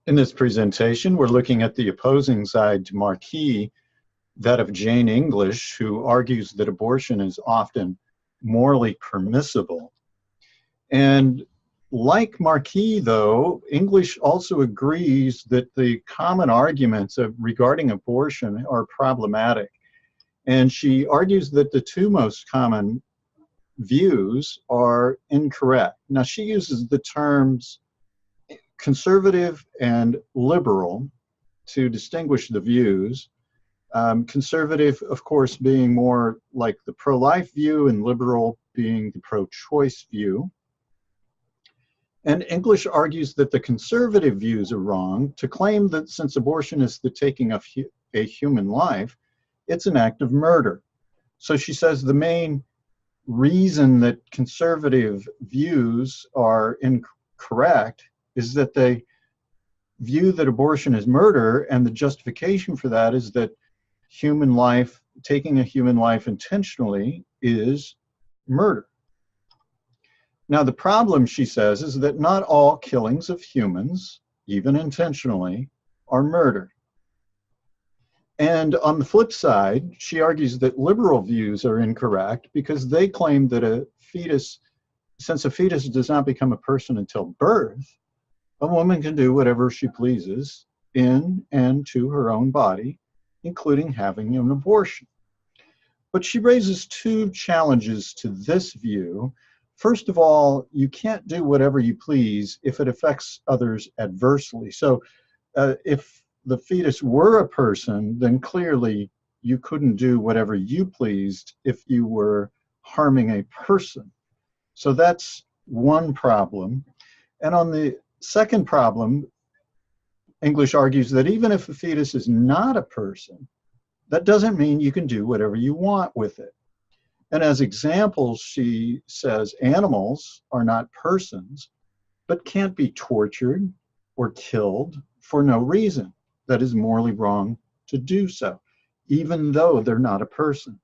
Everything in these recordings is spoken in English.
In this presentation, we're looking at the opposing side to Marquis, that of Jane English, who argues that abortion is often morally permissible. And like Marquis, though, English also agrees that the common arguments regarding abortion are problematic. And she argues that the two most common views are incorrect. Now, she uses the terms conservative and liberal to distinguish the views. Conservative, of course, being more like the pro-life view and liberal being the pro-choice view. And English argues that the conservative views are wrong to claim that since abortion is the taking of a human life, it's an act of murder. So she says the main reason that conservative views are incorrect is that they view that abortion is murder, and the justification for that is that human life, taking a human life intentionally, is murder. Now, the problem, she says, is that not all killings of humans, even intentionally, are murder. And on the flip side, she argues that liberal views are incorrect because they claim that a fetus, since a fetus does not become a person until birth, a woman can do whatever she pleases in and to her own body, including having an abortion. But she raises two challenges to this view. First of all, you can't do whatever you please if it affects others adversely. So if the fetus were a person, then clearly you couldn't do whatever you pleased if you were harming a person. So that's one problem. And on the second problem, English argues that even if a fetus is not a person, that doesn't mean you can do whatever you want with it. And as examples, she says animals are not persons, but can't be tortured or killed for no reason. That is morally wrong to do so, even though they're not a person.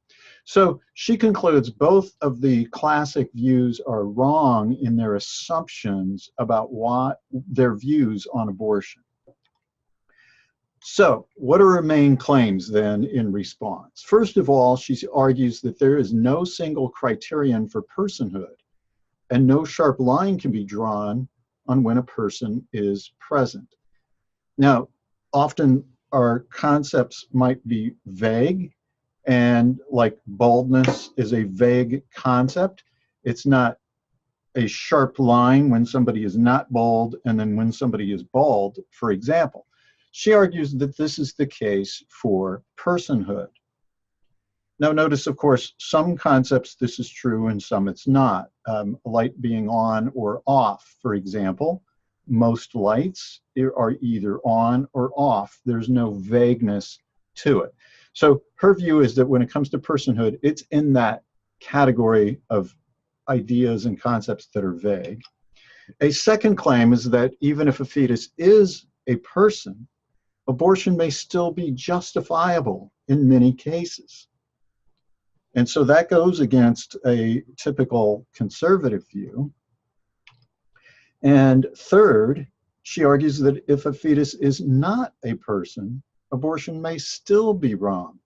So she concludes both of the classic views are wrong in their assumptions about what their views on abortion. So what are her main claims then in response? First of all, she argues that there is no single criterion for personhood, and no sharp line can be drawn on when a person is present. Now, often our concepts might be vague, and like baldness is a vague concept. It's not a sharp line when somebody is not bald and then when somebody is bald, for example. She argues that this is the case for personhood. Now notice, of course, some concepts this is true and some it's not. Light being on or off, for example. Most lights are either on or off. There's no vagueness to it. So her view is that when it comes to personhood, it's in that category of ideas and concepts that are vague. A second claim is that even if a fetus is a person, abortion may still be justifiable in many cases. And so that goes against a typical conservative view. And third, she argues that if a fetus is not a person, abortion may still be wrong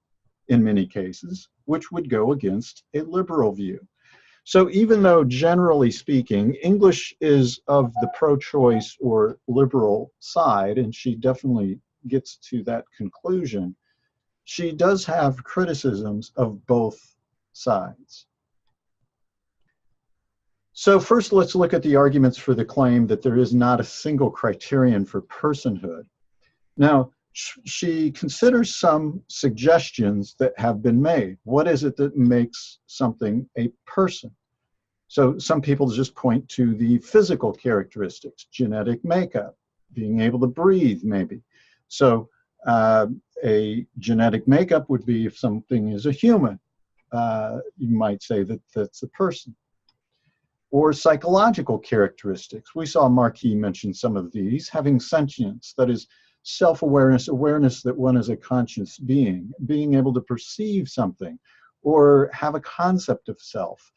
in many cases, which would go against a liberal view. So even though generally speaking, English is of the pro-choice or liberal side, and she definitely gets to that conclusion, she does have criticisms of both sides. So first, let's look at the arguments for the claim that there is not a single criterion for personhood. Now, she considers some suggestions that have been made. What is it that makes something a person? So some people just point to the physical characteristics, genetic makeup, being able to breathe maybe. So a genetic makeup would be if something is a human. You might say that that's a person. Or psychological characteristics. We saw Marquis mention some of these, having sentience, that is self-awareness, awareness that one is a conscious being, being able to perceive something, or have a concept of self,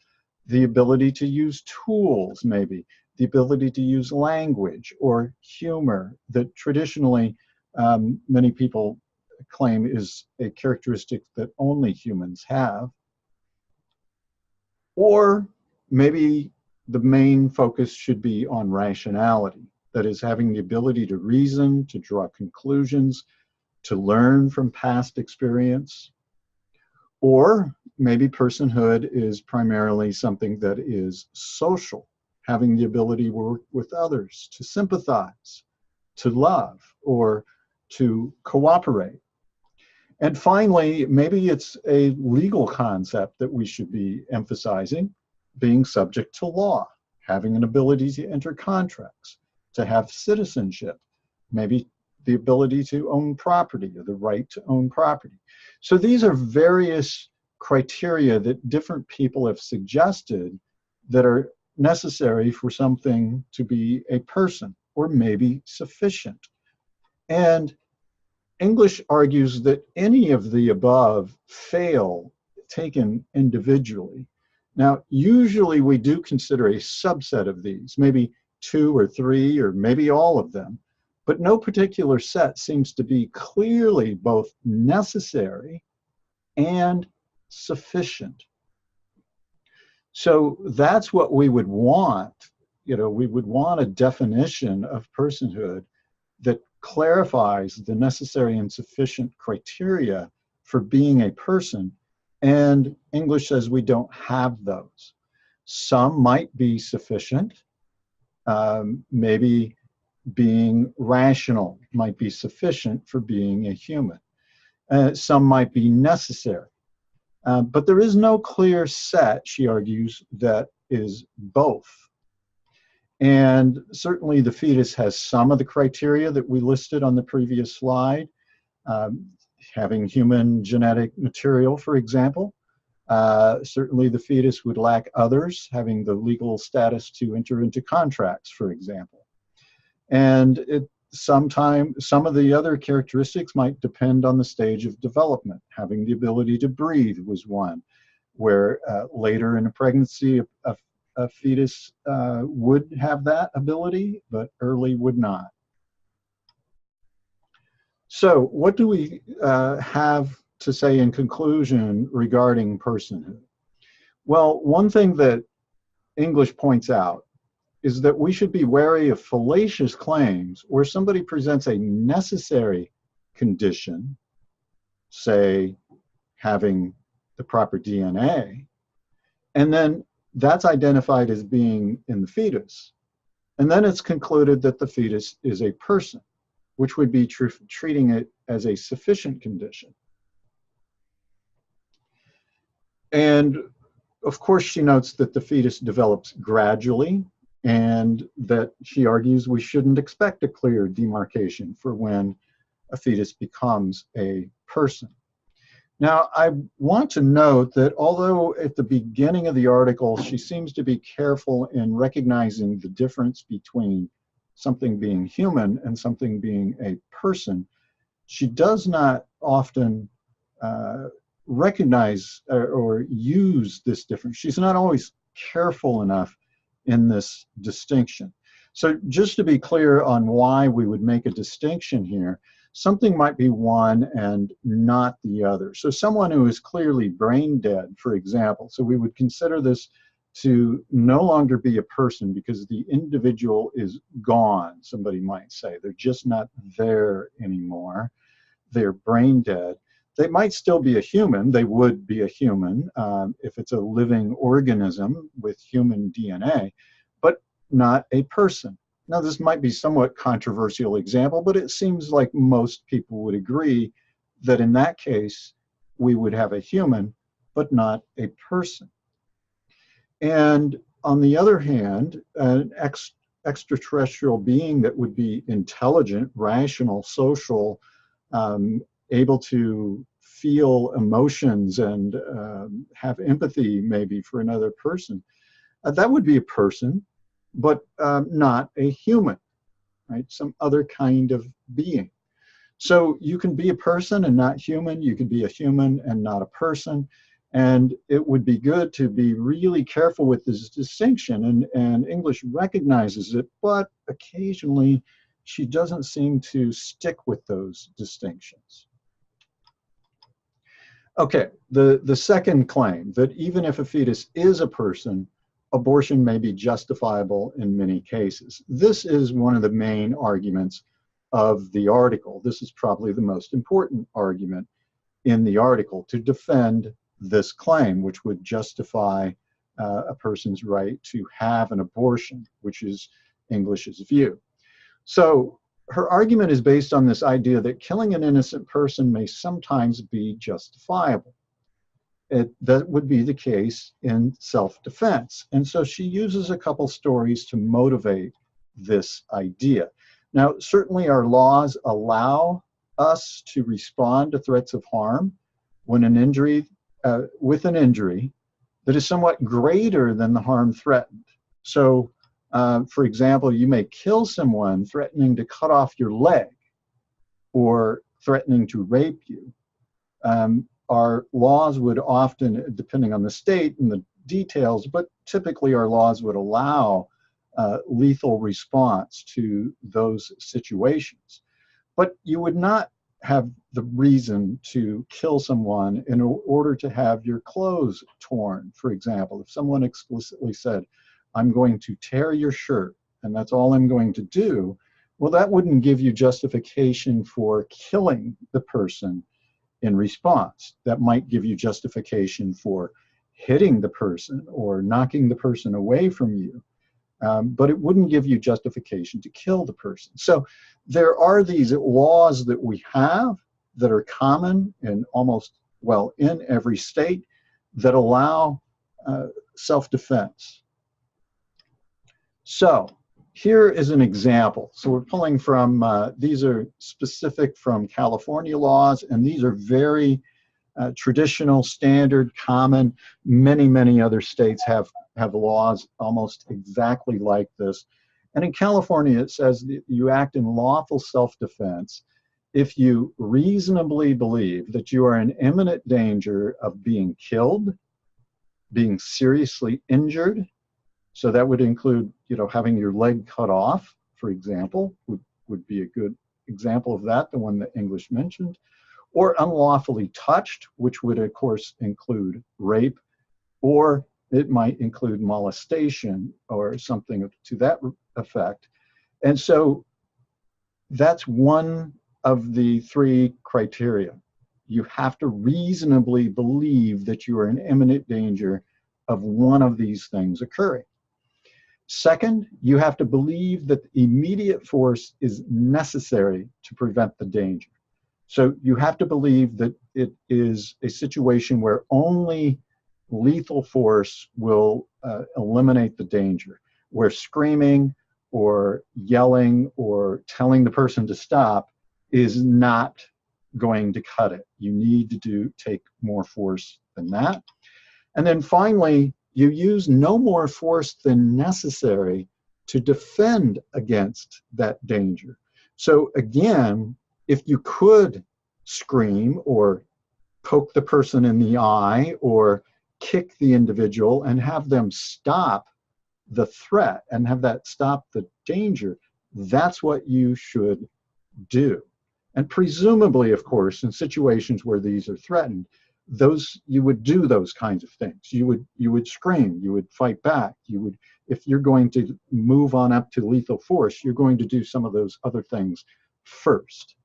the ability to use tools maybe, the ability to use language or humor that traditionally many people claim is a characteristic that only humans have. Or maybe the main focus should be on rationality, that is, having the ability to reason, to draw conclusions, to learn from past experience. Or maybe personhood is primarily something that is social, having the ability to work with others, to sympathize, to love, or to cooperate. And finally, maybe it's a legal concept that we should be emphasizing, being subject to law, having an ability to enter contracts, to have citizenship, maybe the ability to own property or the right to own property. So these are various criteria that different people have suggested that are necessary for something to be a person, or maybe sufficient. And English argues that any of the above fail taken individually. Now, usually we do consider a subset of these, maybe 2 or 3, or maybe all of them, but no particular set seems to be clearly both necessary and sufficient. So that's what we would want. We would want a definition of personhood that clarifies the necessary and sufficient criteria for being a person. And English says we don't have those. Some might be sufficient. Maybe being rational might be sufficient for being a human. Some might be necessary. But there is no clear set, she argues, that is both. And certainly the fetus has some of the criteria that we listed on the previous slide, having human genetic material, for example. Certainly the fetus would lack others, having the legal status to enter into contracts, for example. And some of the other characteristics might depend on the stage of development. Having the ability to breathe was one, where later in a pregnancy, a fetus would have that ability, but early would not. So what do we have to say in conclusion regarding personhood? Well, one thing that English points out is that we should be wary of fallacious claims where somebody presents a necessary condition, say having the proper DNA, and then that's identified as being in the fetus. And then it's concluded that the fetus is a person, which would be treating it as a sufficient condition. And of course, she notes that the fetus develops gradually, and that she argues we shouldn't expect a clear demarcation for when a fetus becomes a person. Now, I want to note that although at the beginning of the article, she seems to be careful in recognizing the difference between something being human and something being a person, she does not often recognize or use this difference. She's not always careful enough in this distinction. So just to be clear on why we would make a distinction here, something might be one and not the other. So someone who is clearly brain dead, for example, so we would consider this to no longer be a person because the individual is gone, somebody might say. They're just not there anymore. They're brain dead. They might still be a human. They would be a human if it's a living organism with human DNA, but not a person. Now, this might be a somewhat controversial example, but it seems like most people would agree that in that case, we would have a human, but not a person. And on the other hand, an extraterrestrial being that would be intelligent, rational, social, able to feel emotions and have empathy maybe for another person, that would be a person, but not a human, right? Some other kind of being. So you can be a person and not human. You can be a human and not a person. And it would be good to be really careful with this distinction, and English recognizes it, but occasionally she doesn't seem to stick with those distinctions. Okay, the second claim, that even if a fetus is a person, abortion may be justifiable in many cases. This is one of the main arguments of the article. This is probably the most important argument in the article to defend this claim, which would justify a person's right to have an abortion, which is English's view. So her argument is based on this idea that killing an innocent person may sometimes be justifiable. That would be the case in self-defense. And so she uses a couple stories to motivate this idea. Now, certainly our laws allow us to respond to threats of harm when an injury, with an injury that is somewhat greater than the harm threatened. So, for example, you may kill someone threatening to cut off your leg or threatening to rape you. Our laws would often, depending on the state and the details, but typically our laws would allow lethal response to those situations. But you would not have the reason to kill someone in order to have your clothes torn, for example. If someone explicitly said, I'm going to tear your shirt and that's all I'm going to do, well, that wouldn't give you justification for killing the person in response. That might give you justification for hitting the person or knocking the person away from you. But it wouldn't give you justification to kill the person. So there are these laws that we have that are common in almost, well, in every state that allow self-defense. So here is an example. So we're pulling from, these are specific from California laws, and these are very traditional, standard, common. Many other states have laws almost exactly like this. And in California, it says that you act in lawful self-defense if you reasonably believe that you are in imminent danger of being killed, being seriously injured. So that would include, having your leg cut off, for example, would be a good example of that, the one that English mentioned, or unlawfully touched, which would, of course, include rape, or it might include molestation or something to that effect. And so that's one of the three criteria. You have to reasonably believe that you are in imminent danger of one of these things occurring. Second, you have to believe that immediate force is necessary to prevent the danger. So you have to believe that it is a situation where only lethal force will eliminate the danger, where screaming or yelling or telling the person to stop is not going to cut it. You need to take more force than that. And then finally, you use no more force than necessary to defend against that danger. So again, if you could scream or poke the person in the eye or kick the individual and have them stop the threat and have that stop the danger, that's what you should do. And presumably, of course, in situations where these are threatened, you would do those kinds of things. You would scream, you would fight back, if you're going to move on up to lethal force, you're going to do some of those other things first,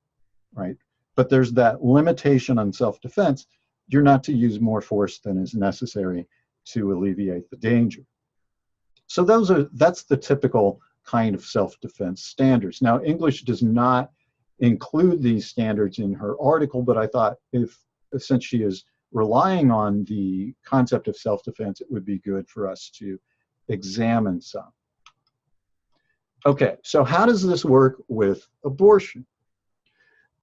right? But there's that limitation on self-defense. You're not to use more force than is necessary to alleviate the danger. So that's the typical kind of self-defense standards. Now, English does not include these standards in her article, but I thought since she is relying on the concept of self-defense, it would be good for us to examine some. Okay, so how does this work with abortion?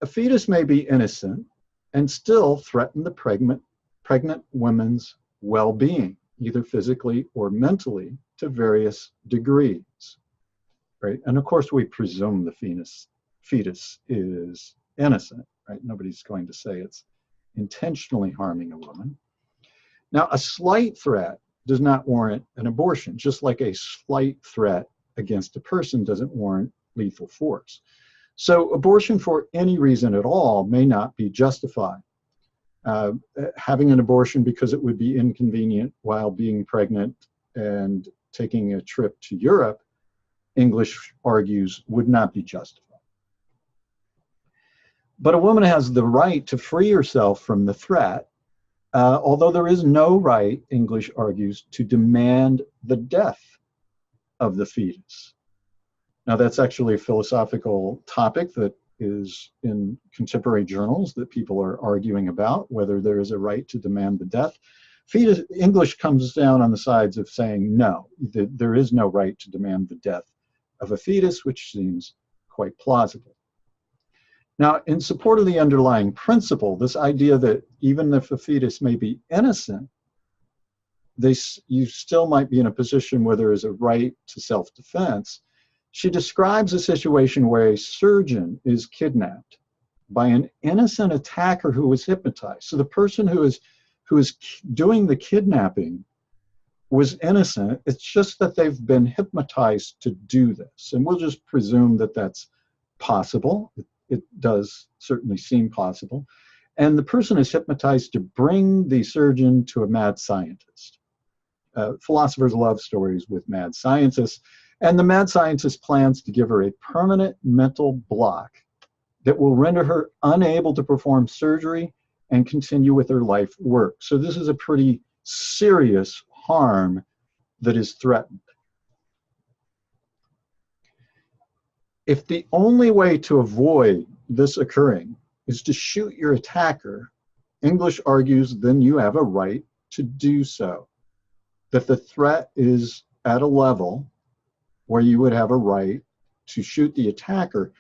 A fetus may be innocent and still threaten the pregnant woman's well-being, either physically or mentally, to various degrees, right? And of course, we presume the fetus is innocent, right? Nobody's going to say it's intentionally harming a woman. Now, a slight threat does not warrant an abortion, just like a slight threat against a person doesn't warrant lethal force. So abortion for any reason at all may not be justified. Having an abortion because it would be inconvenient while being pregnant and taking a trip to Europe, English argues, would not be justified. But a woman has the right to free herself from the threat, although there is no right, English argues, to demand the death of the fetus. Now, that's actually a philosophical topic that is in contemporary journals that people are arguing about, whether there is a right to demand the death. English comes down on the sides of saying no, there is no right to demand the death of a fetus, which seems quite plausible. Now, in support of the underlying principle, this idea that even if a fetus may be innocent, you still might be in a position where there is a right to self-defense, she describes a situation where a surgeon is kidnapped by an innocent attacker who was hypnotized. So the person who is doing the kidnapping was innocent. It's just that they've been hypnotized to do this. And we'll just presume that that's possible. It does certainly seem possible. And the person is hypnotized to bring the surgeon to a mad scientist. Philosophers love stories with mad scientists. And the mad scientist plans to give her a permanent mental block that will render her unable to perform surgery and continue with her life work. So this is a pretty serious harm that is threatened. If the only way to avoid this occurring is to shoot your attacker, English argues then you have a right to do so. That the threat is at a level where you would have a right to shoot the attacker,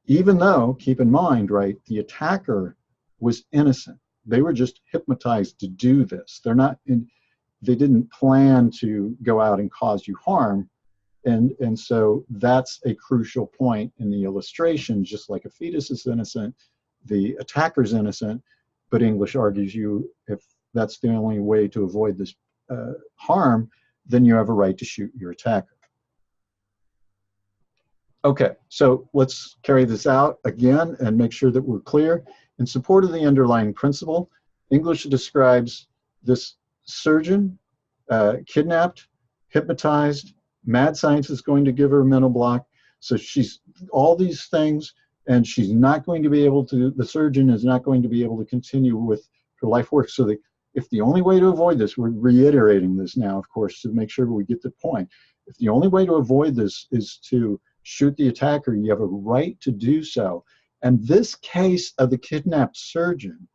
even though, keep in mind, right, the attacker was innocent. They were just hypnotized to do this. They didn't plan to go out and cause you harm. And so that's a crucial point in the illustration. Just like a fetus is innocent, the attacker's innocent, but English argues if that's the only way to avoid this harm, then you have a right to shoot your attacker. Okay, so let's carry this out again and make sure that we're clear. In support of the underlying principle, English describes this surgeon kidnapped, hypnotized, mad scientist is going to give her a mental block. So she's all these things, and she's not going to be able to, the surgeon is not going to be able to continue with her life work. So if the only way to avoid this, we're reiterating this now, of course, to make sure we get the point. If the only way to avoid this is to shoot the attacker, you have a right to do so. And this case of the kidnapped surgeon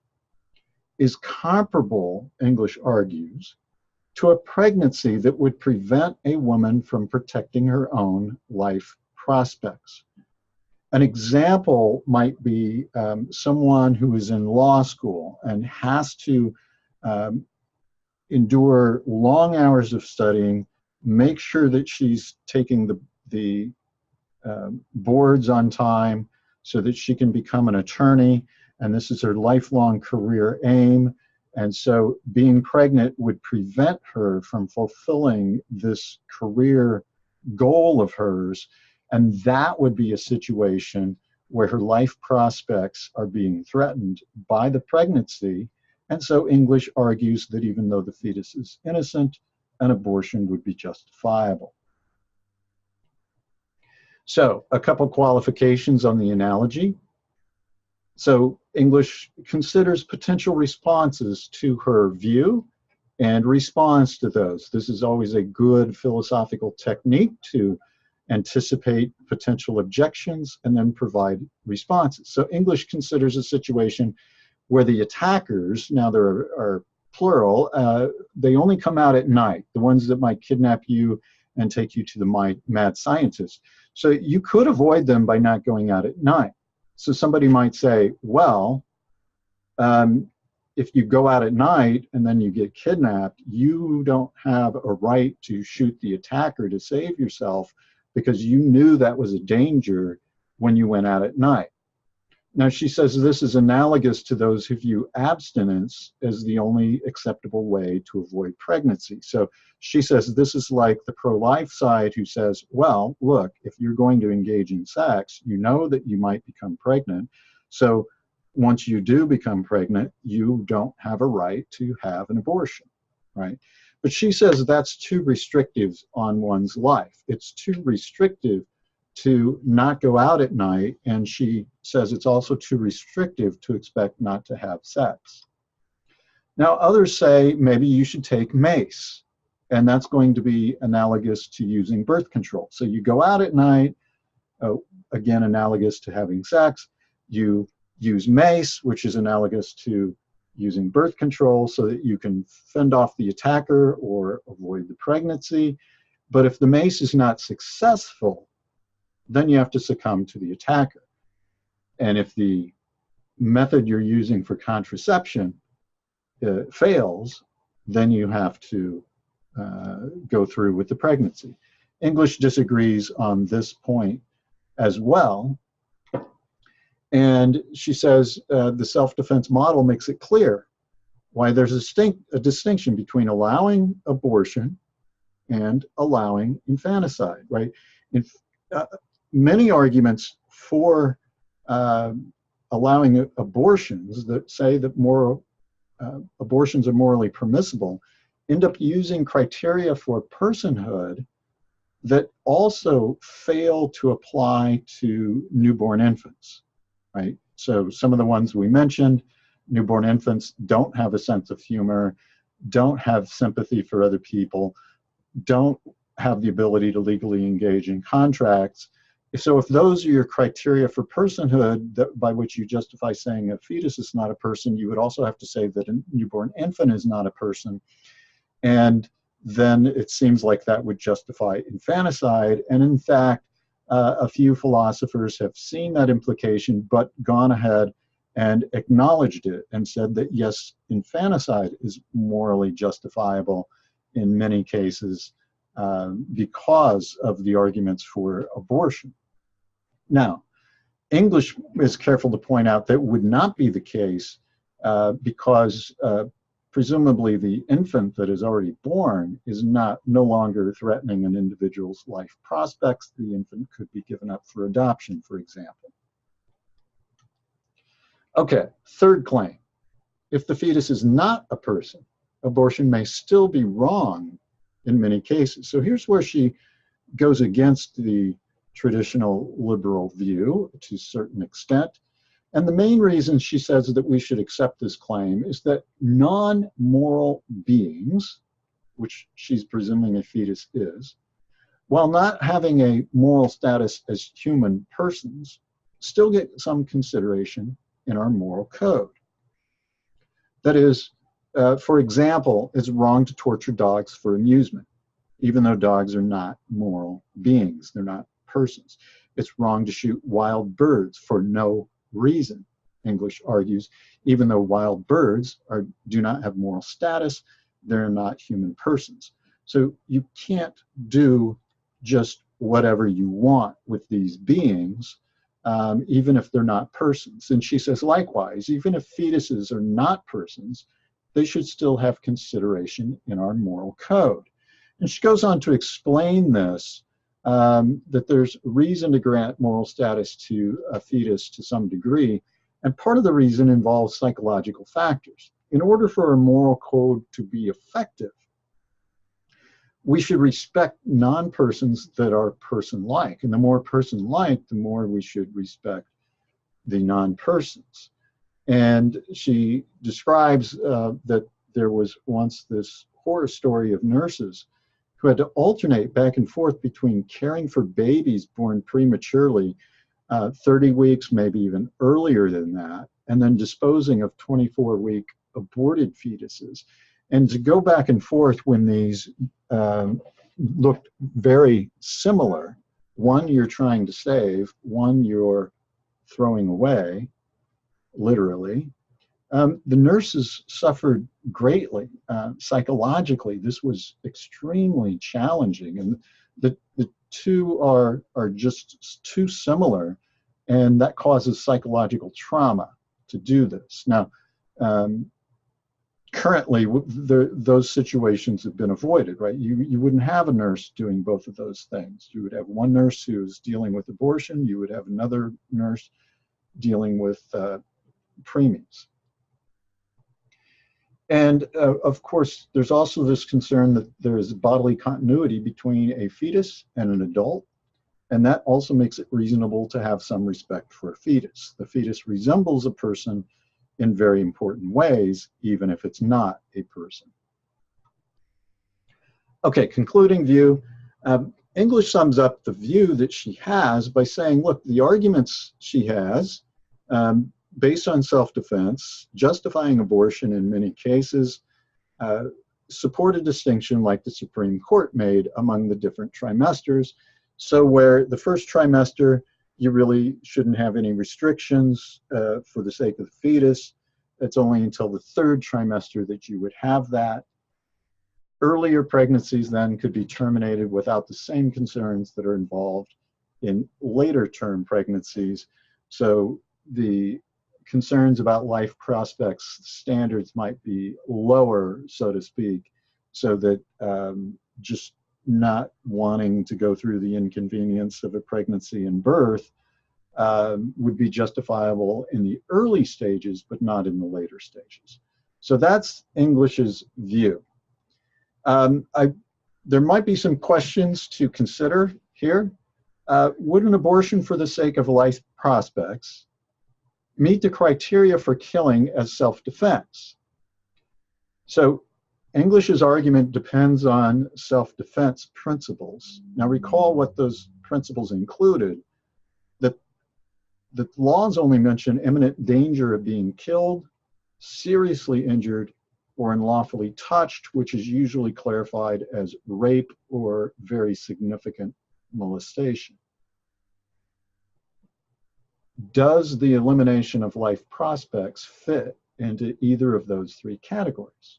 is comparable, English argues, to a pregnancy that would prevent a woman from protecting her own life prospects. An example might be someone who is in law school and has to endure long hours of studying, make sure that she's taking the boards on time so that she can become an attorney, and this is her lifelong career aim. And so being pregnant would prevent her from fulfilling this career goal of hers, and that would be a situation where her life prospects are being threatened by the pregnancy. And so English argues that even though the fetus is innocent, an abortion would be justifiable. So a couple qualifications on the analogy. So English considers potential responses to her view and responds to those. This is always a good philosophical technique to anticipate potential objections and then provide responses. So English considers a situation where the attackers, now there are plural, they only come out at night, the ones that might kidnap you and take you to the mad scientist. So you could avoid them by not going out at night. So somebody might say, well, if you go out at night and then you get kidnapped, you don't have a right to shoot the attacker to save yourself because you knew that was a danger when you went out at night. Now, she says this is analogous to those who view abstinence as the only acceptable way to avoid pregnancy. So she says this is like the pro-life side who says, well, look, if you're going to engage in sex, you know that you might become pregnant. So once you do become pregnant, you don't have a right to have an abortion, right? But she says that's too restrictive on one's life. It's too restrictive to not go out at night, and she says it's also too restrictive to expect not to have sex. Now, others say maybe you should take MACE, and that's going to be analogous to using birth control. So you go out at night, again, analogous to having sex. You use MACE, which is analogous to using birth control so that you can fend off the attacker or avoid the pregnancy. But if the MACE is not successful, then you have to succumb to the attacker. And if the method you're using for contraception fails, then you have to go through with the pregnancy. English disagrees on this point as well. And she says the self-defense model makes it clear why there's a distinction between allowing abortion and allowing infanticide, right? Many arguments for allowing abortions that say that abortions are morally permissible end up using criteria for personhood that also fail to apply to newborn infants, right? So some of the ones we mentioned, newborn infants don't have a sense of humor, don't have sympathy for other people, don't have the ability to legally engage in contracts. So if those are your criteria for personhood, by which you justify saying a fetus is not a person, you would also have to say that a newborn infant is not a person. And then it seems like that would justify infanticide. And in fact, a few philosophers have seen that implication, but gone ahead and acknowledged it and said that yes, infanticide is morally justifiable in many cases because of the arguments for abortion. Now, English is careful to point out that would not be the case because presumably the infant that is already born is no longer threatening an individual's life prospects. The infant could be given up for adoption, for example. Okay, third claim. If the fetus is not a person, abortion may still be wrong in many cases. So here's where she goes against the traditional liberal view to a certain extent. And the main reason she says that we should accept this claim is that non-moral beings, which she's presuming a fetus is, while not having a moral status as human persons, still get some consideration in our moral code. That is, for example, it's wrong to torture dogs for amusement, even though dogs are not moral beings, they're not persons. It's wrong to shoot wild birds for no reason, English argues, even though wild birds do not have moral status, they're not human persons. So you can't do just whatever you want with these beings, even if they're not persons. And she says, likewise, even if fetuses are not persons, they should still have consideration in our moral code. And she goes on to explain this, that there's reason to grant moral status to a fetus to some degree, and part of the reason involves psychological factors. In order for a moral code to be effective, we should respect non-persons that are person-like, and the more person-like, the more we should respect the non-persons. And she describes that there was once this horror story of nurses who had to alternate back and forth between caring for babies born prematurely, 30 weeks, maybe even earlier than that, and then disposing of 24-week aborted fetuses. And to go back and forth when these looked very similar, one you're trying to save, one you're throwing away, literally, the nurses suffered greatly psychologically. This was extremely challenging, and the two are just too similar and that causes psychological trauma to do this. Now, currently, those situations have been avoided, right? You wouldn't have a nurse doing both of those things. You would have one nurse who's dealing with abortion. You would have another nurse dealing with preemies. And of course, there's also this concern that there is bodily continuity between a fetus and an adult, and that also makes it reasonable to have some respect for a fetus. The fetus resembles a person in very important ways, even if it's not a person. Okay, concluding view. English sums up the view that she has by saying, look, the arguments she has, based on self-defense, justifying abortion in many cases, support a distinction like the Supreme Court made among the different trimesters. So where the first trimester, you really shouldn't have any restrictions for the sake of the fetus. It's only until the third trimester that you would have that. Earlier pregnancies then could be terminated without the same concerns that are involved in later term pregnancies. So the concerns about life prospects standards might be lower, so to speak, so that just not wanting to go through the inconvenience of a pregnancy and birth would be justifiable in the early stages, but not in the later stages. So that's English's view. There might be some questions to consider here. Would an abortion for the sake of life prospects meet the criteria for killing as self-defense? So English's argument depends on self-defense principles. Now recall what those principles included, that the laws only mention imminent danger of being killed, seriously injured, or unlawfully touched, which is usually clarified as rape or very significant molestation. Does the elimination of life prospects fit into either of those three categories?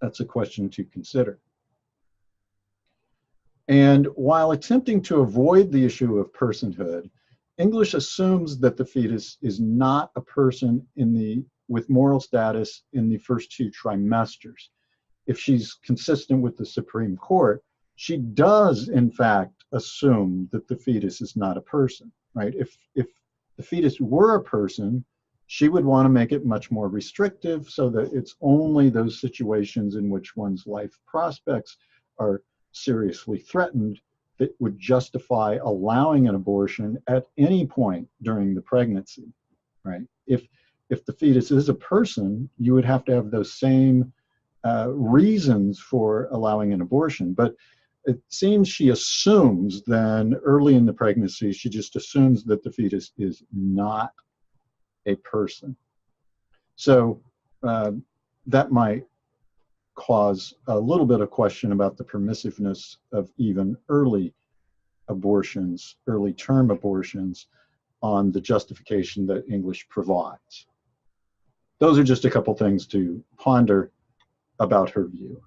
That's a question to consider. And while attempting to avoid the issue of personhood, English assumes that the fetus is not a person with moral status in the first two trimesters. If she's consistent with the Supreme Court, she does in fact assume that the fetus is not a person, right? If the fetus were a person, she would want to make it much more restrictive so that it's only those situations in which one's life prospects are seriously threatened that would justify allowing an abortion at any point during the pregnancy, right? If the fetus is a person, you would have to have those same reasons for allowing an abortion. But it seems she assumes then early in the pregnancy, she just assumes that the fetus is not a person. So that might cause a little bit of question about the permissiveness of even early abortions, early term abortions, on the justification that English provides. Those are just a couple things to ponder about her view.